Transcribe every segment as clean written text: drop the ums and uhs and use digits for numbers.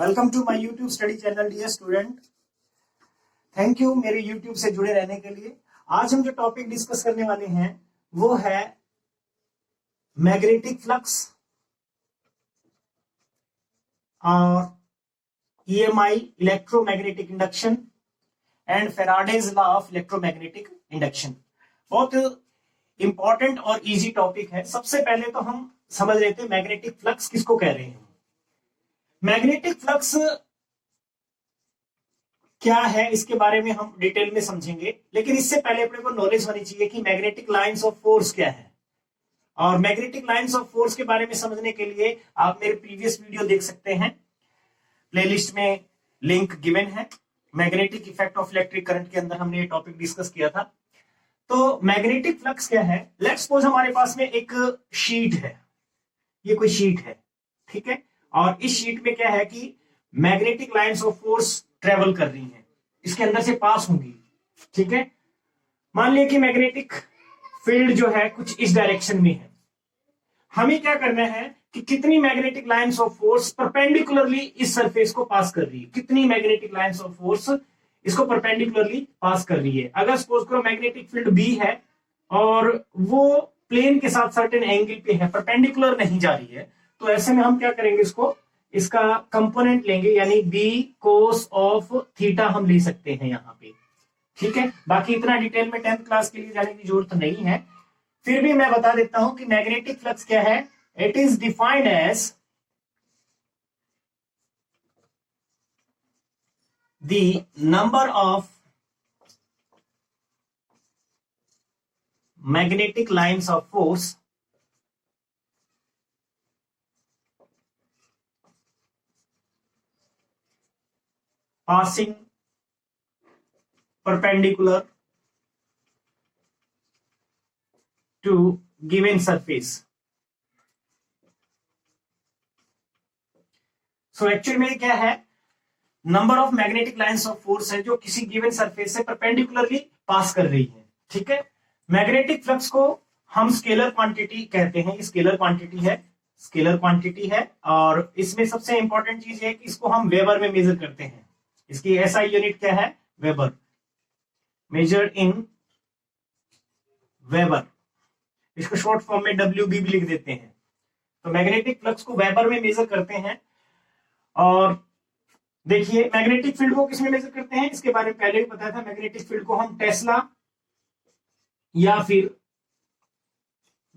Welcome to my YouTube study channel dear student. Thank you मेरे YouTube से जुड़े रहने के लिए। आज हम जो टॉपिक डिस्कस करने वाले हैं वो है मैग्नेटिक फ्लक्स और EMI electromagnetic induction and Faraday's law of electromagnetic induction. बहुत इंपॉर्टेंट और इजी टॉपिक है। सबसे पहले तो हम समझ लेते हैं मैग्नेटिक फ्लक्स किसको कह रहे हैं। मैग्नेटिक फ्लक्स क्या है इसके बारे में हम डिटेल में समझेंगे, लेकिन इससे पहले अपने को नॉलेज होनी चाहिए कि मैग्नेटिक लाइंस ऑफ फोर्स क्या है। और मैग्नेटिक लाइंस ऑफ फोर्स के बारे में समझने के लिए आप मेरे प्रीवियस वीडियो देख सकते हैं, प्लेलिस्ट में लिंक गिवन है। Magnetic effect of electric current के अंदर हमने ये टॉपिक डिस्कस किया था। तो मैग्नेटिक फ्लक्स क्या है, लेट्स सपोज हमारे पास में एक शीट है, ये कोई शीट है, ठीक है। और इस शीट में क्या है कि magnetic lines of force travel कर रही हैं, इसके अंदर से पास होंगी, ठीक है। मान लिया कि मैग्नेटिक फील्ड जो है कुछ इस डायरेक्शन में है। हमें क्या करना है कि कितनी magnetic lines of force perpendicularly इस सरफेस को पास कर रही है, कितनी मैग्नेटिक लाइंस ऑफ फोर्स इसको परपेंडिकुलरली पास कर रही है। अगर सपोज करो मैग्नेटिक फील्ड बी है और वो प्लेन के साथ सर्टेन एंगल पे है, परपेंडिकुलर नहीं जा रही है, तो ऐसे में हम क्या करेंगे, इसका कंपोनेंट लेंगे, यानी बी कोस ऑफ थीटा हम ले सकते हैं यहाँ पे, ठीक है। बाकी इतना डिटेल में 10th क्लास के लिए जाने की जरूरत नहीं है, फिर भी मैं बता देता हूं कि मैग्नेटिक फ्लक्स क्या है। It is defined as the number of magnetic lines of force passing perpendicular to given surface। So actually में क्या है, number of magnetic lines of force है जो किसी गिवन सरफेस से परपेंडिकुलरली पास कर रही है, ठीक है। मैग्नेटिक फ्लक्स को हम स्केलर क्वांटिटी कहते हैं, स्केलर क्वांटिटी है और इसमें सबसे इंपॉर्टेंट चीज है कि इसको हम वेबर में मेजर करते हैं। इसकी SI यूनिट क्या है, वेबर, मेजर इन वेबर। इसको शॉर्ट फॉर्म में WB भी लिख देते हैं। तो मैग्नेटिक फ्लक्स को वेबर में मेजर करते हैं। और देखिए मैग्नेटिक फील्ड को किसमें मेजर करते हैं, इसके बारे में पहले भी बताया था। मैग्नेटिक फील्ड को हम टेस्ला या फिर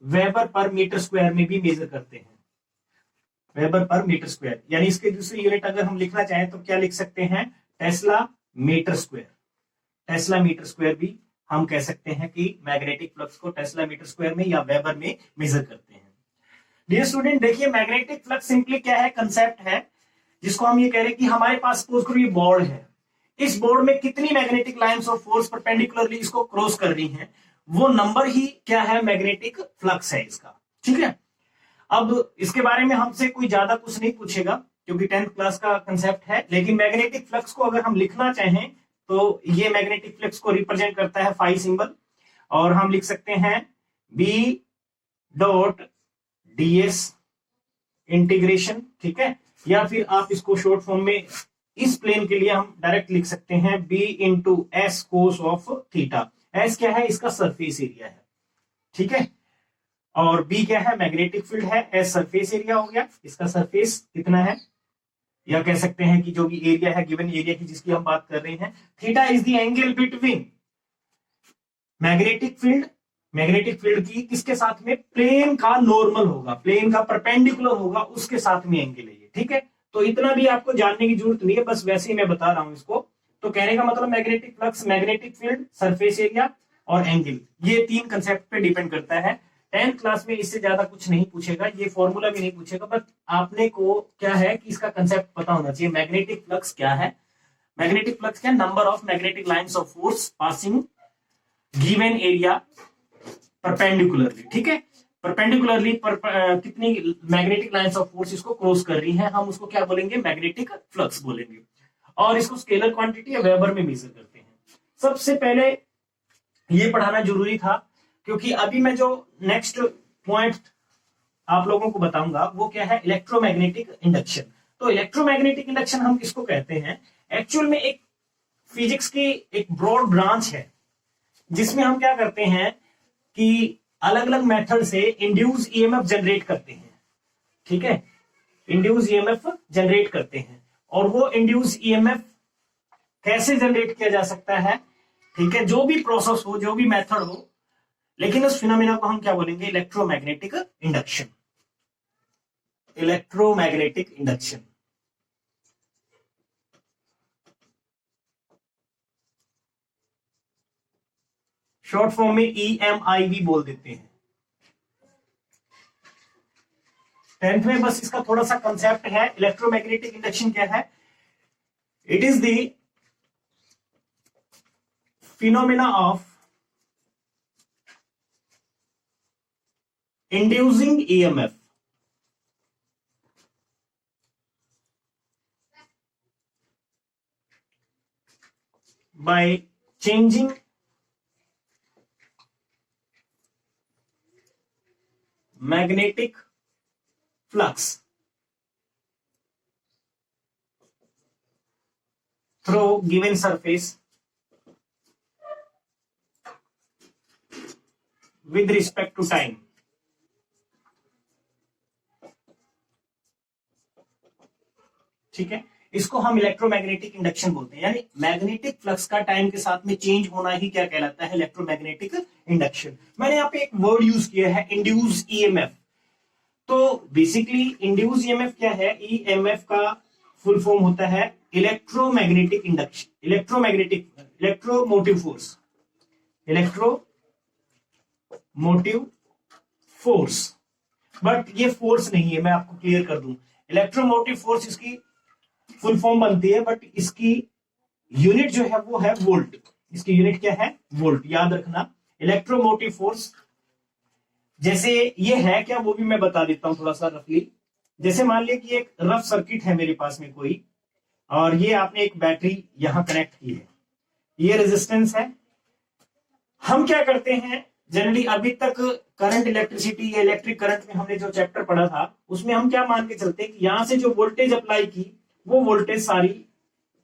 वेबर पर मीटर स्क्वायर में भी मेजर करते हैं, वेबर पर मीटर स्क्वायर। यानी इसके दूसरी यूनिट अगर हम लिखना चाहें तो क्या लिख सकते हैं, tesla metre square. Tesla metre square भी हम कह सकते हैं कि मैग्नेटिक फ्लक्स को टेस्ला मीटर स्क्वायर में या वेबर में मेजर करते हैं। डियर स्टूडेंट, देखिए मैग्नेटिक फ्लक्स सिंपली क्या है, कंसेप्ट है जिसको हम ये कह रहे हैं कि हमारे पास सपोज करो ये बोर्ड है, इस बोर्ड में कितनी magnetic lines of force perpendicularly इसको क्रॉस कर रही हैं, वो नंबर ही क्या है, मैग्नेटिक फ्लक्स है इसका, ठीक है। अब इसके बारे में हमसे कोई ज्यादा कुछ नहीं पूछेगा क्योंकि 10th क्लास का कंसेप्ट है, लेकिन मैग्नेटिक फ्लक्स को अगर हम लिखना चाहें तो ये मैग्नेटिक फ्लक्स को रिप्रेजेंट करता है फाई सिंबल, और हम लिख सकते हैं B.ds इंटीग्रेशन, ठीक है। या फिर आप इसको शॉर्ट फॉर्म में इस प्लेन के लिए हम डायरेक्ट लिख सकते हैं B into S cos of theta. S क्या है, इसका सरफेस एरिया है, ठीक है। और B क्या है, मैग्नेटिक फील्ड है, S सरफेस एरिया हो गया, इसका सरफेस कितना है, या कह सकते हैं कि जो भी एरिया है गिवन एरिया की जिसकी हम बात कर रहे हैं। Theta is the angle between magnetic field की किसके साथ में, प्लेन का नॉर्मल होगा, प्लेन का परपेंडिकुलर होगा, उसके साथ में एंगल है ये, ठीक है। तो इतना भी आपको जानने की जरूरत नहीं है, बस वैसे ही मैं बता रहा हूं इसको। तो कहने का मतलब magnetic flux, magnetic field, surface area और एंगल, ये 3 कंसेप्ट पे डिपेंड करता है। 10th क्लास में इससे ज्यादा कुछ नहीं पूछेगा, ये फॉर्मूला भी नहीं पूछेगा, बट आपने को क्या है कि इसका कंसेप्ट पता होना चाहिए। मैग्नेटिक फ्लक्स क्या है, मैग्नेटिक फ्लक्स क्या, number of magnetic lines of force passing given area perpendicularly, ठीक है। परपेंडिकुलरली कितनी मैग्नेटिक लाइंस ऑफ फोर्स इसको क्रॉस कर रही हैं, हम उसको क्या बोलेंगे, मैग्नेटिक फ्लक्स बोलेंगे। और इसको स्केलर क्वांटिटी या वेबर में मेजर करते हैं। सबसे पहले ये पढ़ाना जरूरी था क्योंकि अभी मैं जो नेक्स्ट पॉइंट आप लोगों को बताऊंगा वो क्या है, इलेक्ट्रोमैग्नेटिक इंडक्शन। तो इलेक्ट्रोमैग्नेटिक इंडक्शन हम किसको कहते हैं? एक्चुअल में एक फिजिक्स की एक ब्रॉड ब्रांच है जिसमें हम क्या करते हैं कि अलग अलग मेथड से इंड्यूस ईएमएफ जनरेट करते हैं। ठीक है, इंड्यूस ईएमएफ जनरेट करते हैं, और वो इंड्यूस ईएमएफ कैसे जनरेट किया जा सकता है? ठीक है, जो भी प्रोसेस हो, जो भी मेथड हो, लेकिन उस फिनोमेना को हम क्या बोलेंगे? Electromagnetic induction. Electromagnetic induction. Short form में EMI भी बोल देते हैं। 10th में बस इसका थोड़ा सा कंसेप्ट है। इलेक्ट्रोमैग्नेटिक इंडक्शन क्या है? It is the phenomena of inducing EMF by changing magnetic flux through given surface with respect to time। ठीक है, इसको हम इलेक्ट्रोमैग्नेटिक इंडक्शन बोलते हैं, यानी मैग्नेटिक फ्लक्स का टाइम के साथ में चेंज होना ही क्या कहलाता है? Electromagnetic induction. मैंने यहाँ पे एक वर्ड यूज किया है, इंड्यूस ईएमएफ। तो बेसिकली इंड्यूस ईएमएफ क्या है? ईएमएफ का फुल फॉर्म होता है electromagnetic induction, electromotive force, electromotive force. But ये फोर्स नहीं है, मैं आपको क्लियर कर दूं। इलेक्ट्रोमोटिव फोर्स इसकी फुल फॉर्म बनती है, बट इसकी यूनिट जो है वो है वोल्ट। इसकी यूनिट क्या है? वोल्ट। याद रखना, इलेक्ट्रोमोटिव फोर्स जैसे ये है क्या, वो भी मैं बता देता हूं थोड़ा सा रफली। जैसे मान लिया कि एक रफ सर्किट है मेरे पास में कोई, और ये आपने एक बैटरी यहां कनेक्ट की है, ये रेजिस्टेंस है। हम क्या करते हैं जनरली, अभी तक करंट इलेक्ट्रिसिटी या इलेक्ट्रिक करंट में हमने जो चैप्टर पढ़ा था, उसमें हम क्या मान के चलते हैं कि यहां से जो वोल्टेज अप्लाई की, वो वोल्टेज सारी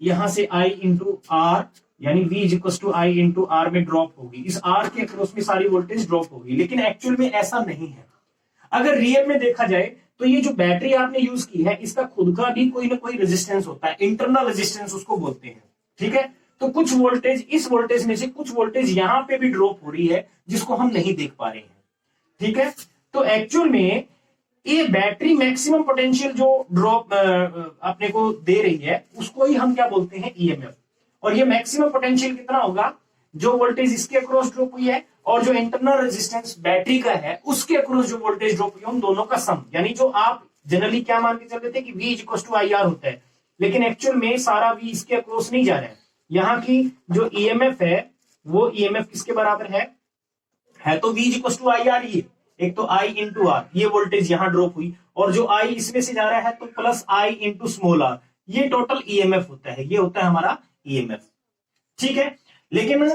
यहां से I इंटू आर, यानी V equal to I into R में ड्रॉप होगी। इस R के अक्रॉस में सारी वोल्टेज ड्रॉप होगी, लेकिन एक्चुअल में ऐसा नहीं है। अगर रियल में देखा जाए तो ये जो बैटरी आपने यूज की है, इसका खुद का भी कोई ना कोई रेजिस्टेंस होता है, इंटरनल रेजिस्टेंस उसको बोलते हैं। ठीक है, तो कुछ वोल्टेज, इस वोल्टेज में से कुछ वोल्टेज यहां पे भी ड्रॉप हो रही है, जिसको हम नहीं देख पा रहे हैं। ठीक है, तो एक्चुअल में ये बैटरी मैक्सिमम पोटेंशियल जो ड्रॉप अपने को दे रही है, उसको ही हम क्या बोलते हैं? ईएमएफ। और ये मैक्सिमम पोटेंशियल कितना होगा? जो वोल्टेज इसके अक्रॉस ड्रॉप हुई है और जो इंटरनल रेजिस्टेंस बैटरी का है उसके अक्रॉस जो वोल्टेज ड्रॉप हुई है, उन दोनों का सम। यानी जो आप जनरली क्या मान के चल रहे थे कि V इक्वल टू IR होता है, लेकिन एक्चुअल में सारा V इसके अक्रॉस नहीं जा रहा है। यहाँ की जो ईएमएफ है, वो ईएमएफ किसके बराबर है तो V इक्वल टू IR ही है। एक तो I इंटू आर, ये वोल्टेज यहां ड्रॉप हुई, और जो I इसमें से जा रहा है तो plus I into small r, ये टोटल ईएमएफ होता है। ये होता है हमारा ईएमएफ। ठीक है, लेकिन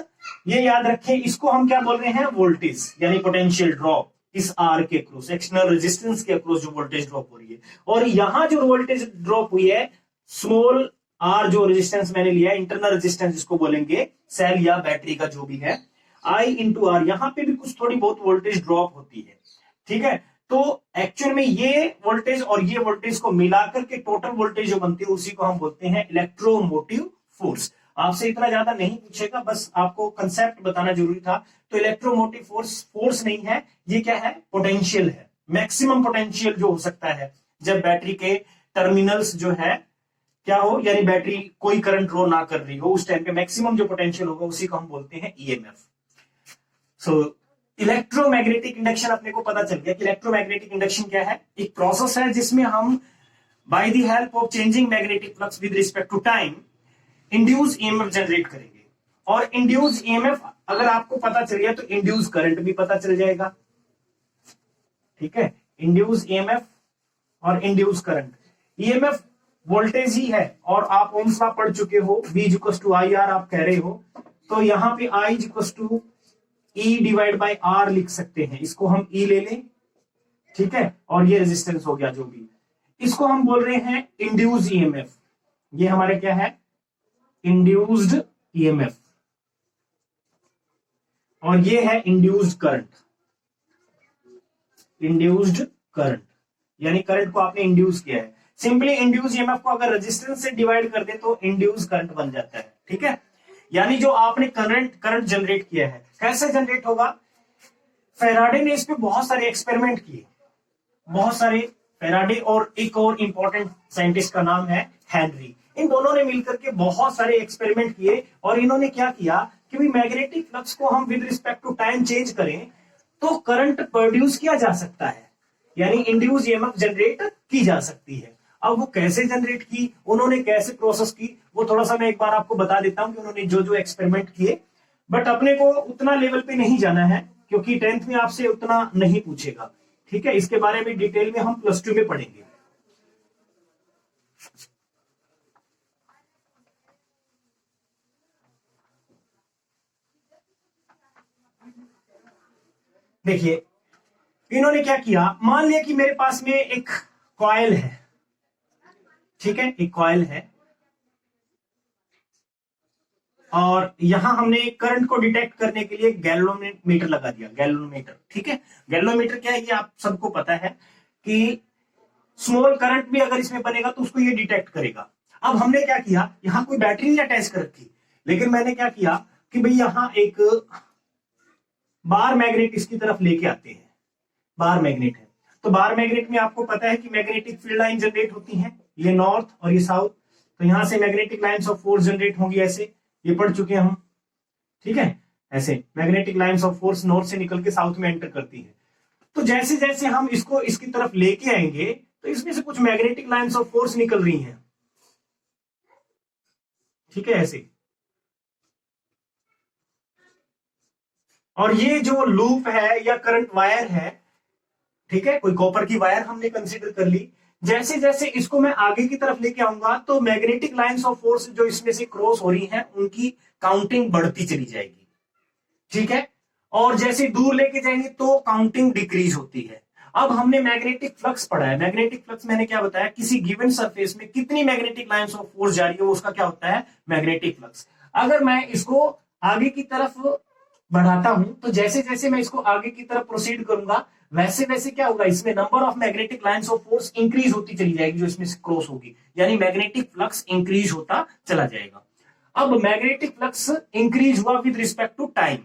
ये याद रखें, इसको हम क्या बोल रहे हैं? वोल्टेज, यानी पोटेंशियल ड्रॉप इस R के अक्रॉस, एक्सटर्नल रेजिस्टेंस के अक्रॉस जो वोल्टेज ड्रॉप हो रही है। और यहां जो वोल्टेज ड्रॉप हुई है, स्मॉल r जो रेजिस्टेंस मैंने लिया, इंटरनल रेजिस्टेंस जिसको बोलेंगे, सेल या बैटरी का जो भी है, I इंटू आर, यहां पे भी कुछ थोड़ी बहुत वोल्टेज ड्रॉप होती है। ठीक है, तो एक्चुअल में ये वोल्टेज और ये वोल्टेज को मिलाकर के टोटल वोल्टेज जो बनती है, उसी को हम बोलते हैं इलेक्ट्रोमोटिव फोर्स। आपसे इतना ज्यादा नहीं पूछेगा, बस आपको कंसेप्ट बताना जरूरी था। तो इलेक्ट्रोमोटिव फोर्स नहीं है, ये क्या है? पोटेंशियल है, मैक्सिमम पोटेंशियल जो हो सकता है जब बैटरी के टर्मिनल्स जो है क्या हो, यानी बैटरी कोई करंट ड्रॉ ना कर रही हो, उस टाइम पे मैक्सिमम जो पोटेंशियल होगा उसी को हम बोलते हैं ईएमएफ। सो इलेक्ट्रोमैग्नेटिक इंडक्शन अपने को पता चल गया कि इलेक्ट्रोमैग्नेटिक इंडक्शन क्या है? एक प्रोसेस है जिसमें हम by the help of changing magnetic flux with respect to time induce EMF generate करेंगे। और इंड्यूस ईएमएफ अगर आपको पता चल गया तो इंड्यूस करंट भी पता चल जाएगा। ठीक है, इंड्यूस ईएमएफ और इंड्यूस करंट। ईएमएफ वोल्टेज ही है, और आप ओम्स लॉ पढ़ चुके हो, V इक्वल टू IR आप कह रहे हो, तो यहां पे I equal to E divide by R लिख सकते हैं, इसको हम E ले लें। ठीक है, और ये रेजिस्टेंस हो गया जो भी। इसको हम बोल रहे हैं इंड्यूस्ड ईएमएफ। ये हमारे क्या है, इंड्यूस्ड ईएमएफ, और ये है इंड्यूस्ड करंट। इंड्यूस्ड करंट यानी करंट को आपने इंड्यूस किया है। सिंपली इंड्यूस ईएमएफ को अगर रेजिस्टेंस से डिवाइड कर दे तो इंड्यूस करंट बन जाता है। ठीक है, यानी जो आपने करंट जनरेट किया है, कैसे जनरेट होगा? फेराडे ने इस पे बहुत सारे एक्सपेरिमेंट किए, बहुत सारे। फेराडे और एक और इंपॉर्टेंट साइंटिस्ट का नाम है हेनरी। इन दोनों ने मिलकर के बहुत सारे एक्सपेरिमेंट किए और इन्होंने क्या किया कि भाई मैग्नेटिक फ्लक्स को हम with respect to time change करें तो करंट प्रोड्यूस किया जा सकता है, यानी इंड्यूस ईएमएफ जनरेट की जा सकती है। अब वो कैसे जनरेट की, उन्होंने कैसे प्रोसेस की, वो थोड़ा सा मैं एक बार आपको बता देता हूं कि उन्होंने जो जो एक्सपेरिमेंट किए। बट अपने को उतना लेवल पे नहीं जाना है क्योंकि 10th में आपसे उतना नहीं पूछेगा। ठीक है, इसके बारे में डिटेल में हम +2 में पढ़ेंगे। देखिए इन्होंने क्या किया, मान लिया कि मेरे पास में एक कॉइल है। ठीक है, एक कॉइल है और यहां हमने करंट को डिटेक्ट करने के लिए गैल्वेनोमीटर लगा दिया। गैल्वेनोमीटर, ठीक है, गैल्वेनोमीटर क्या है ये आप सबको पता है कि स्मॉल करंट भी अगर इसमें बनेगा तो उसको ये डिटेक्ट करेगा। अब हमने क्या किया, यहां कोई बैटरी नहीं अटैच कर रखी, लेकिन मैंने क्या किया कि भाई यहां एक बार मैग्नेट इसकी तरफ लेके आते हैं। बार मैग्नेट है तो बार मैग्नेट में आपको पता है कि मैग्नेटिक फील्ड लाइन जनरेट होती है, ये नॉर्थ और ये साउथ। तो यहां से magnetic lines of force generate होंगी, ऐसे ये पढ़ चुके हैं हम। ठीक है, ऐसे magnetic lines of force north से निकल के साउथ में एंटर करती है। तो जैसे जैसे हम इसको इसकी तरफ लेके आएंगे तो इसमें से कुछ मैग्नेटिक लाइंस ऑफ फोर्स निकल रही हैं। ठीक है, ऐसे। और ये जो लूप है या करंट वायर है, ठीक है, कोई कॉपर की वायर हमने कंसीडर कर ली। जैसे जैसे इसको मैं आगे की तरफ लेके आऊंगा तो मैग्नेटिक लाइंस ऑफ फोर्स जो इसमें से क्रॉस हो रही हैं उनकी काउंटिंग बढ़ती चली जाएगी। ठीक है, और जैसे दूर लेके जाएंगे तो काउंटिंग डिक्रीज होती है। अब हमने मैग्नेटिक फ्लक्स पढ़ा है। मैग्नेटिक फ्लक्स मैंने क्या बताया, किसी गिवन सरफेस में कितनी मैग्नेटिक लाइंस ऑफ फोर्स जा रही है उसका क्या होता है, मैग्नेटिक फ्लक्स। अगर मैं इसको आगे की तरफ बढ़ाता हूं तो जैसे जैसे मैं इसको आगे की तरफ प्रोसीड करूंगा वैसे वैसे क्या होगा, इसमें number of magnetic lines of force increase होती चली जाएगी जो इसमें से क्रॉस होगी, यानी मैग्नेटिक फ्लक्स इंक्रीज होता चला जाएगा। अब मैग्नेटिक फ्लक्स इंक्रीज हुआ विद रिस्पेक्ट टू टाइम,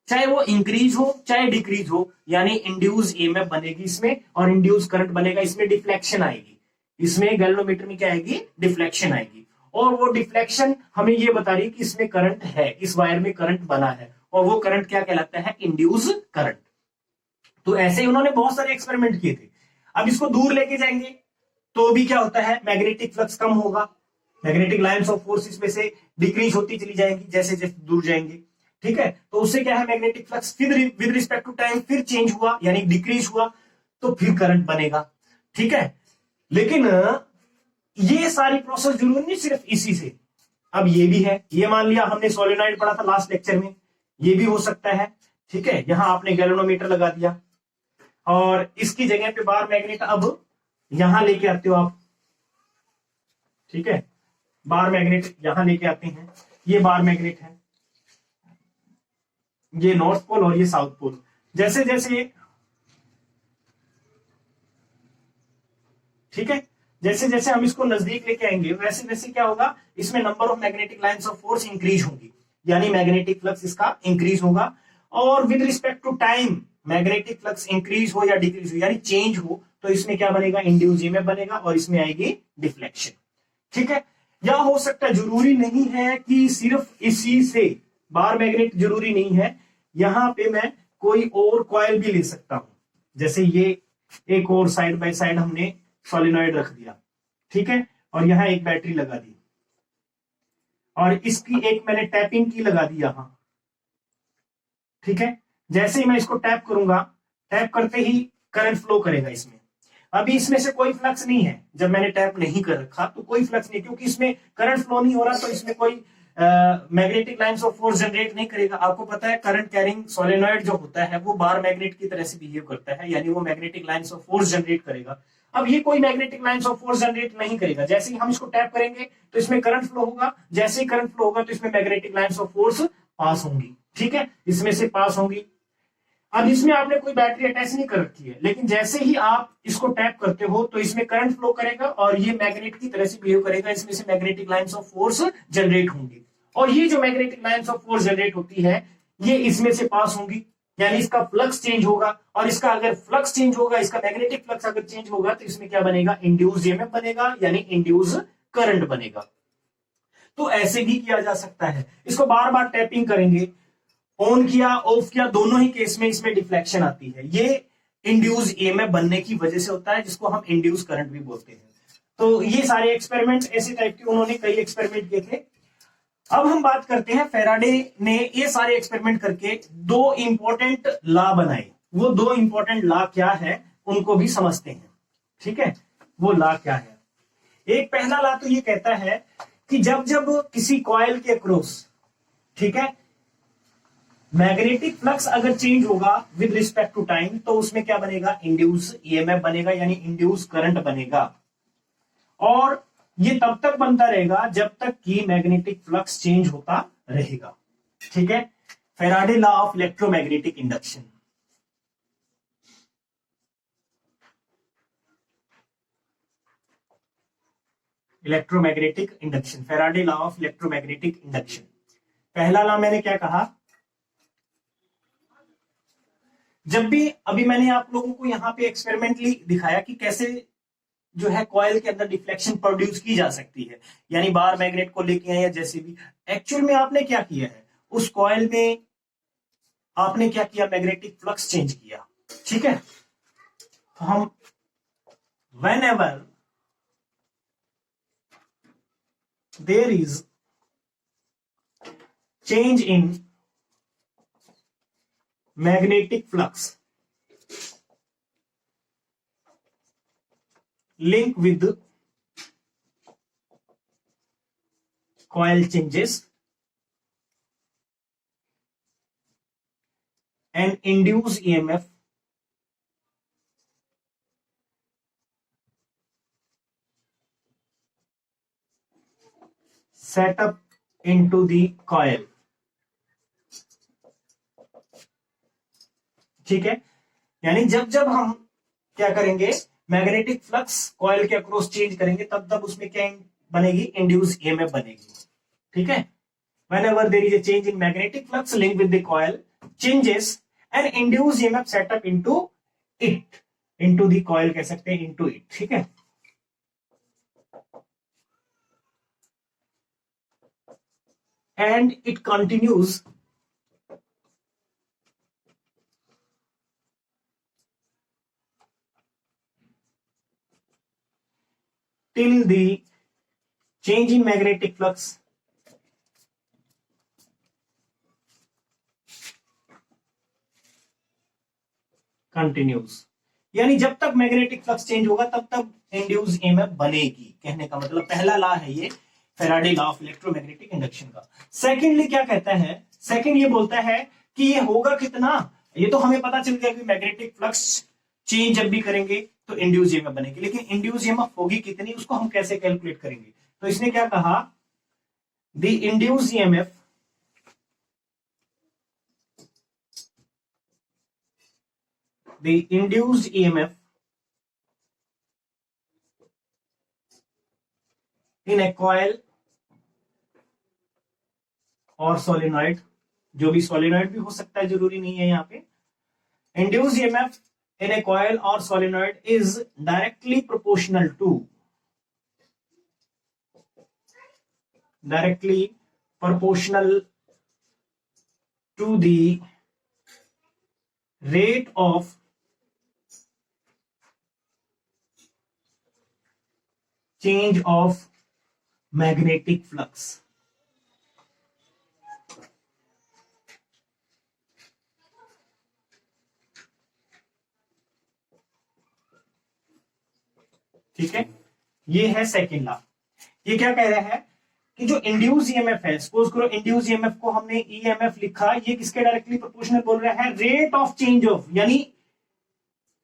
चाहे वो इंक्रीज हो चाहे डिक्रीज हो, यानी इंड्यूस ईएमएफ बनेगी इसमें और इंड्यूस करंट बनेगा। इसमें डिफ्लेक्शन आएगी, इसमें गैल्वेनोमीटर में क्या आएगी, डिफ्लेक्शन आएगी। और वो डिफ्लेक्शन हमें ये बता रही है कि इसमें करंट है, इस वायर में करंट बना है, और वो करंट क्या कहलाता है, इंड्यूस करंट। तो ऐसे ही उन्होंने बहुत सारे एक्सपेरिमेंट किए थे। अब इसको दूर लेके जाएंगे तो भी क्या होता है, मैग्नेटिक फ्लक्स कम होगा, मैग्नेटिक लाइंस ऑफ फोर्स इसमें से डिक्रीज होती चली जाएंगी जैसे जैसे दूर जाएंगे। ठीक है, तो उससे क्या है, मैग्नेटिक फ्लक्स फिर विद रिस्पेक्ट टू टाइम फिर चेंज हुआ यानी डिक्रीज हुआ, तो फिर करंट बनेगा। ठीक है, लेकिन ये सारी प्रोसेस जरूरी नहीं सिर्फ इसी से, अब ये भी है। ये मान लिया हमने सोलेनॉइड पढ़ा था लास्ट लेक्चर में, ये भी हो सकता है। ठीक है, यहां आपने गैल्वेनोमीटर लगा दिया और इसकी जगह पे बार मैग्नेट अब यहां लेके आते हो आप। ठीक है, बार मैग्नेट यहां लेके आते हैं, ये बार मैग्नेट है, ये नॉर्थ पोल और ये साउथ पोल। जैसे जैसे, ठीक है, जैसे जैसे हम इसको नजदीक लेके आएंगे वैसे वैसे क्या होगा, इसमें number of magnetic lines of force increase होंगी, यानी मैग्नेटिक फ्लक्स इसका इंक्रीज होगा। और with respect to time magnetic flux increase हो या डिक्रीज हो यानी चेंज हो तो इसमें क्या बनेगा, इंड्यूस ईएमएफ बनेगा और इसमें आएगी डिफ्लेक्शन। ठीक है, या हो सकता है, जरूरी नहीं है कि सिर्फ इसी से, बार मैग्नेट जरूरी नहीं है, यहां पे मैं कोई और कॉइल भी ले सकता हूं। जैसे ये एक और साइड बाय साइड हमने सोलेनॉइड रख दिया, ठीक है, और यहां एक बैटरी लगा दी और इसकी एक मैंने टैपिंग की लगा दी यहां। ठीक है, जैसे ही मैं इसको टैप करूंगा, टैप करते ही करंट फ्लो करेगा इसमें। अभी इसमें से कोई फ्लक्स नहीं है, जब मैंने टैप नहीं कर रखा तो कोई फ्लक्स नहीं, क्योंकि इसमें करंट फ्लो नहीं हो रहा तो इसमें कोई magnetic lines of force generate नहीं करेगा। आपको पता है करंट कैरिंग सोलेनॉइड जो होता है वो बार मैग्नेट की तरह से बिहेव करता है, यानी वो magnetic lines of force generate करेगा। अब ये कोई magnetic lines of force generate नहीं करेगा। जैसे ही हम इसको टैप करेंगे तो इसमें करंट फ्लो होगा, जैसे ही करंट फ्लो होगा तो इसमें magnetic lines of force pass होंगी। ठीक है, इसमें से पास होंगी। अब इसमें आपने कोई बैटरी अटैच नहीं कर रखी है, लेकिन जैसे ही आप इसको टैप करते हो तो इसमें करंट फ्लो करेगा और ये मैग्नेट की तरह से बिहेव करेगा, इसमें से magnetic lines of force generate होंगी। और ये जो magnetic lines of force generate होती है ये इसमें से पास होंगी, यानी इसका फ्लक्स चेंज होगा। और इसका अगर फ्लक्स चेंज होगा, इसका मैग्नेटिक फ्लक्स अगर चेंज होगा तो इसमें क्या बनेगा, इंड्यूस ईएमएफ बनेगा, यानी इंड्यूस करंट बनेगा। तो ऐसे भी किया जा सकता है। इसको बार बार टैपिंग करेंगे, ऑन किया ऑफ किया, दोनों ही केस में इसमें डिफ्लेक्शन आती है। ये इंड्यूस ईएमएफ बनने की वजह से होता है, जिसको हम इंड्यूस करंट भी बोलते हैं। तो ये सारे एक्सपेरिमेंट ऐसे टाइप के उन्होंने कई एक्सपेरिमेंट किए थे। अब हम बात करते हैं, फैराडे ने ये सारे एक्सपेरिमेंट करके दो इंपॉर्टेंट लॉ बनाए। वो दो इंपॉर्टेंट लॉ क्या है उनको भी समझते हैं। ठीक है, वो लॉ क्या है? एक पहला लॉ तो ये कहता है कि जब जब किसी कॉइल के अक्रॉस, ठीक है, मैग्नेटिक फ्लक्स अगर चेंज होगा विद रिस्पेक्ट टू टाइम तो उसमें क्या बनेगा, इंड्यूस ईएमएफ बनेगा, यानी इंड्यूस करंट बनेगा। और ये तब तक बनता रहेगा जब तक कि मैग्नेटिक फ्लक्स चेंज होता रहेगा। ठीक है, Faraday law of electromagnetic induction. Electromagnetic induction, Faraday law of electromagnetic induction. पहला लॉ मैंने क्या कहा, जब भी अभी मैंने आप लोगों को यहां पे एक्सपेरिमेंटली दिखाया कि कैसे जो है कॉइल के अंदर डिफ्लेक्शन प्रोड्यूस की जा सकती है, यानी बार मैग्नेट को लेके आए या जैसे भी। एक्चुअल में आपने क्या किया है, उस कॉइल में आपने क्या किया, मैग्नेटिक फ्लक्स चेंज किया। ठीक है, तो हम whenever there is change in magnetic flux link with coil changes and induce EMF set up into the coil। ठीक है, यानी जब जब हम क्या करेंगे, मैग्नेटिक फ्लक्स कॉइल के अक्रॉस चेंज करेंगे तब तब उसमें क्या बनेगी, इंड्यूस ईएमएफ बनेगी। ठीक है, whenever there is a change in magnetic flux linked with the coil changes and induce EMF set up into it, into the coil कह सकते हैं, into it। ठीक है, and it continues till the change in magnetic flux continues, यानी जब तक magnetic flux change होगा तब तक इंड्यूस ईएमएफ बनेगी। कहने का मतलब पहला लॉ है ये Faraday law of electromagnetic induction का। सेकेंडली क्या कहता है, सेकेंड ये बोलता है कि ये होगा कितना, ये तो हमें पता चल गया कि मैग्नेटिक फ्लक्स चेंज जब भी करेंगे तो इंड्यूस ईएमएफ बनेगी, लेकिन इंड्यूस ईएमएफ होगी कितनी, उसको हम कैसे कैलकुलेट करेंगे। तो इसने क्या कहा, the induce EMF the induced EMF in a coil और सोलेनॉइड, जो भी सोलेनॉइड भी हो सकता है, जरूरी नहीं है यहाँ पे। induced EMF in a coil or solenoid is directly proportional to the rate of change of magnetic flux। ठीक है, ये है सेकेंड लॉ। ये क्या कह रहा है कि जो इंड्यूस ईएमएफ है, सपोज करो इंड्यूस ईएमएफ को हमने ईएमएफ लिखा, ये किसके डायरेक्टली प्रोपोर्शनल बोल रहा है, रेट ऑफ चेंज ऑफ, यानी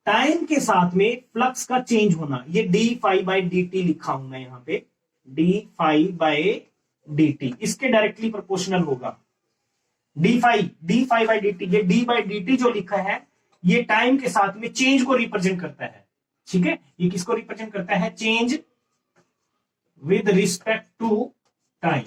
टाइम के साथ में फ्लक्स का चेंज होना, ये d phi by d t लिखा हूं मैं यहां पे, d phi by d t इसके डायरेक्टली प्रोपोर्शनल होगा। D phi by d t, ये डी बाई डी टी जो लिखा है ये टाइम के साथ में चेंज को रिप्रेजेंट करता है। ठीक है, ये किसको रिप्रेजेंट करता है? Change with respect to time,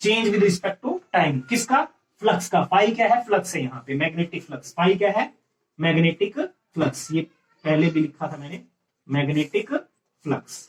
change with respect to time, किसका? फ्लक्स का। फाई क्या है? फ्लक्स है यहां पे, मैग्नेटिक फ्लक्स। फाई क्या है? मैग्नेटिक फ्लक्स, ये पहले भी लिखा था मैंने, मैग्नेटिक फ्लक्स।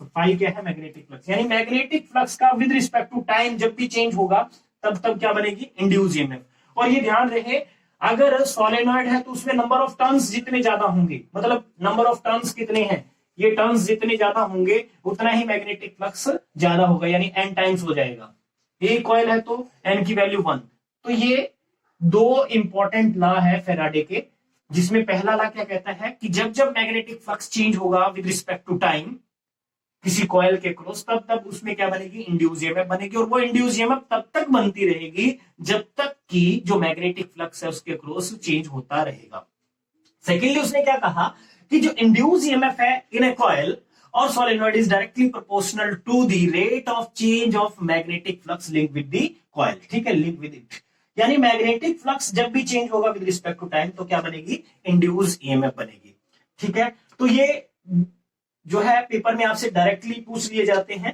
तो फाई क्या है? मैग्नेटिक फ्लक्स, यानी मैग्नेटिक फ्लक्स का विद रिस्पेक्ट टू टाइम जब भी चेंज होगा तब क्या बनेगी? Induce EMF. और ये ध्यान रहे, अगर सोलेनॉइड है तो उसमें नंबर ऑफ टर्न्स जितने ज्यादा होंगे, मतलब नंबर ऑफ टर्न्स कितने हैं, ये टर्न्स जितने ज्यादा होंगे उतना ही मैग्नेटिक फ्लक्स ज्यादा होगा, यानी एन टाइम्स हो जाएगा। एक कॉइल है तो एन की वैल्यू 1। तो ये दो इंपॉर्टेंट लॉ है फेराडे के, जिसमें पहला लॉ क्या कहता है कि जब जब मैग्नेटिक फ्लक्स चेंज होगा विद रिस्पेक्ट टू टाइम किसी कॉइल के क्रॉस, तब उसमें क्या बनेगी? इंड्यूस ईएमएफ बनेगी। और वो इंड्यूस ईएमएफ तब तक बनती रहेगी जब तक कि जो मैग्नेटिक फ्लक्स है उसके क्रॉस चेंज होता रहेगा। सेकेंडली उसने क्या कहा कि जो इंड्यूस ईएमएफ है इन ए कॉइल और solenoid is directly proportional to the rate of change of magnetic flux link with the coil. ठीक है, लिंक विद इट, यानी मैग्नेटिक फ्लक्स जब भी चेंज होगा विद रिस्पेक्ट टू टाइम तो क्या बनेगी? इंड्यूस ईएमएफ बनेगी। ठीक है, तो ये जो है पेपर में आपसे डायरेक्टली पूछ लिए जाते हैं।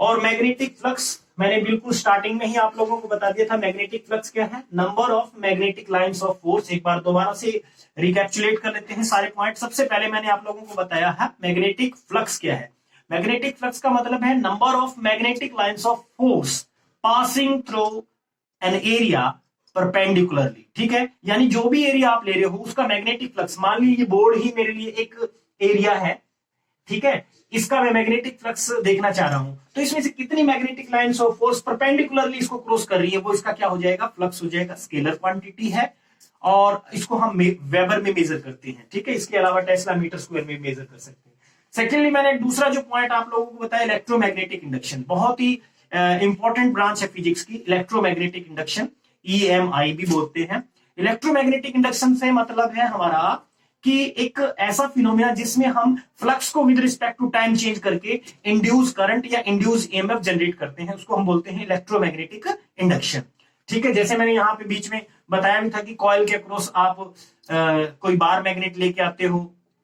और मैग्नेटिक फ्लक्स मैंने बिल्कुल स्टार्टिंग में ही आप लोगों को बता दिया था, मैग्नेटिक फ्लक्स क्या है? Number of magnetic lines of force. एक बार दोबारा से रिकैप्चुलेट कर लेते हैं सारे पॉइंट। सबसे पहले मैंने आप लोगों को बताया है मैग्नेटिक फ्लक्स क्या है। मैग्नेटिक फ्लक्स का मतलब है number of magnetic lines of force passing through an area perpendicularly. ठीक है, यानी जो भी एरिया आप ले रहे हो उसका मैग्नेटिक फ्लक्स, मान लीजिए ये बोर्ड ही मेरे लिए एक एरिया है, ठीक है, इसका मैं मैग्नेटिक फ्लक्स देखना चाह रहा हूं, तो इसमें से कितनी magnetic lines of force perpendicularly इसको क्रॉस कर रही है, वो इसका क्या हो जाएगा? फ्लक्स हो जाएगा। स्केलर क्वांटिटी है और इसको हम वेबर में मेजर करते हैं। ठीक है, इसके अलावा टेस्ला मीटर स्क्वायर में मेजर कर सकते हैं। सेकेंडली मैंने दूसरा जो पॉइंट आप लोगों को बताया, इलेक्ट्रोमैग्नेटिक इंडक्शन, बहुत ही इंपॉर्टेंट ब्रांच है फिजिक्स की, इलेक्ट्रोमैग्नेटिक इंडक्शन, EMI भी बोलते हैं। इलेक्ट्रोमैग्नेटिक इंडक्शन से मतलब है हमारा कि एक ऐसा फिनोमेना जिसमें हम फ्लक्स को with respect to time change करके इंड्यूस करंट या इंड्यूस ईएमएफ जनरेट करते हैं, उसको हम बोलते हैं इलेक्ट्रोमैग्नेटिक इंडक्शन। ठीक है, जैसे मैंने यहाँ पे बीच में बताया भी था कि कॉइल के अक्रॉस आप कोई बार मैग्नेट लेके आते हो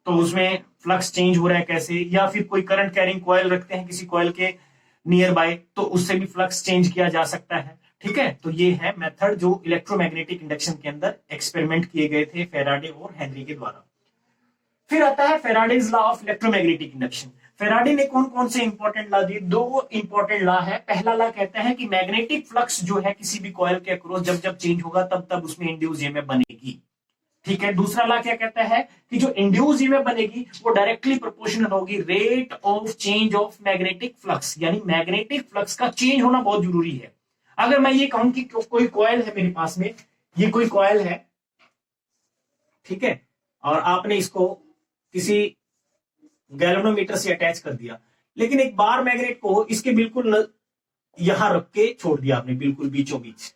तो उसमें फ्लक्स चेंज हो रहा है कैसे, या फिर कोई करंट कैरिंग कॉइल रखते हैं किसी कॉइल के नियर बाय तो उससे भी फ्लक्स चेंज किया जा सकता है। ठीक है, तो ये है मेथड जो इलेक्ट्रोमैग्नेटिक इंडक्शन के अंदर एक्सपेरिमेंट किए गए थे फेराडे और हेनरी के द्वारा। फिर आता है Faraday's law of electromagnetic induction. Faraday ने कौन कौन से इंपॉर्टेंट लॉ दिए? दो इंपॉर्टेंट लॉ है। पहला लॉ कहता है कि मैग्नेटिक फ्लक्स जो है किसी भी कॉइल के अक्रॉस जब जब चेंज होगा तब उसमें इंड्यूस ईएमएफ बनेगी। ठीक है, दूसरा लॉ क्या कहता है कि जो इंड्यूस ईएमएफ बनेगी वो डायरेक्टली प्रोपोर्शनल होगी rate of change of magnetic flux, यानी मैग्नेटिक फ्लक्स का चेंज होना बहुत जरूरी है। अगर मैं ये कहूं कि कोई कॉइल है मेरे पास में, ये कोई कॉइल है, ठीक है, और आपने इसको किसी गैल्वेनोमीटर से अटैच कर दिया, लेकिन एक बार मैग्नेट को इसके बिल्कुल यहां रख के छोड़ दिया आपने, बिल्कुल बीचों बीच।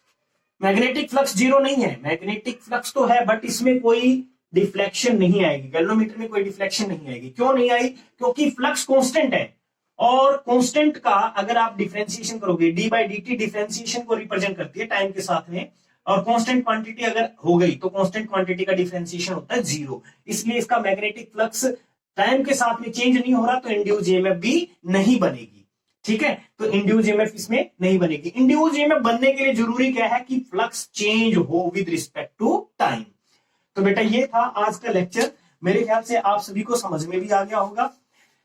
मैग्नेटिक फ्लक्स जीरो नहीं है, मैग्नेटिक फ्लक्स तो है बट इसमें कोई डिफ्लेक्शन नहीं आएगी, गैल्वेनोमीटर में कोई डिफ्लेक्शन नहीं आएगी। क्यों नहीं आई? क्योंकि फ्लक्स कांस्टेंट है, और कांस्टेंट का अगर आप डिफरेंशिएशन करोगे, D by d T differentiation को रिप्रेजेंट करती है टाइम के साथ में, और कांस्टेंट क्वांटिटी अगर हो गई तो कांस्टेंट क्वांटिटी का डिफरेंशिएशन होता है 0। इसलिए इसका मैग्नेटिक फ्लक्स टाइम के साथ में चेंज नहीं हो रहा, तो इंड्यूस ईएमएफ भी नहीं बनेगी। ठीक है, तो इंड्यूस ईएमएफ इसमें नहीं बनेगी। इंड्यूस ईएमएफ बनने के लिए जरूरी क्या है कि फ्लक्स चेंज हो विद रिस्पेक्ट टू टाइम। तो बेटा ये था आज का लेक्चर, मेरे ख्याल से आप सभी को समझ में भी आ गया होगा।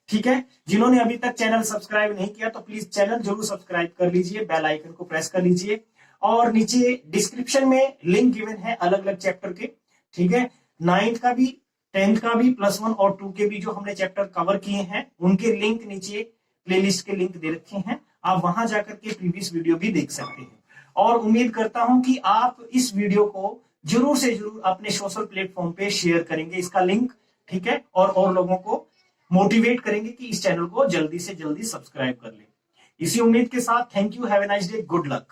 ठीक है, जिन्होंने अभी तक चैनल सब्सक्राइब नहीं किया तो प्लीज चैनल जरूर सब्सक्राइब कर लीजिए, बेल आइकन को प्रेस कर लीजिए, और नीचे डिस्क्रिप्शन में लिंक गिवन है अलग अलग चैप्टर के। ठीक है, 9th का भी 10th का भी +1 और 2 के भी जो हमने चैप्टर कवर किए हैं उनके लिंक नीचे प्लेलिस्ट के लिंक दे रखे हैं, आप वहां जाकर के प्रीवियस वीडियो भी देख सकते हैं। और उम्मीद करता हूं कि आप इस वीडियो को जरूर से जरूर अपने सोशल प्लेटफॉर्म पे शेयर करेंगे इसका लिंक। ठीक है, और लोगों को मोटिवेट करेंगे कि इस चैनल को जल्दी से जल्दी सब्सक्राइब कर लें। इसी उम्मीद के साथ thank you, have a nice day, good luck.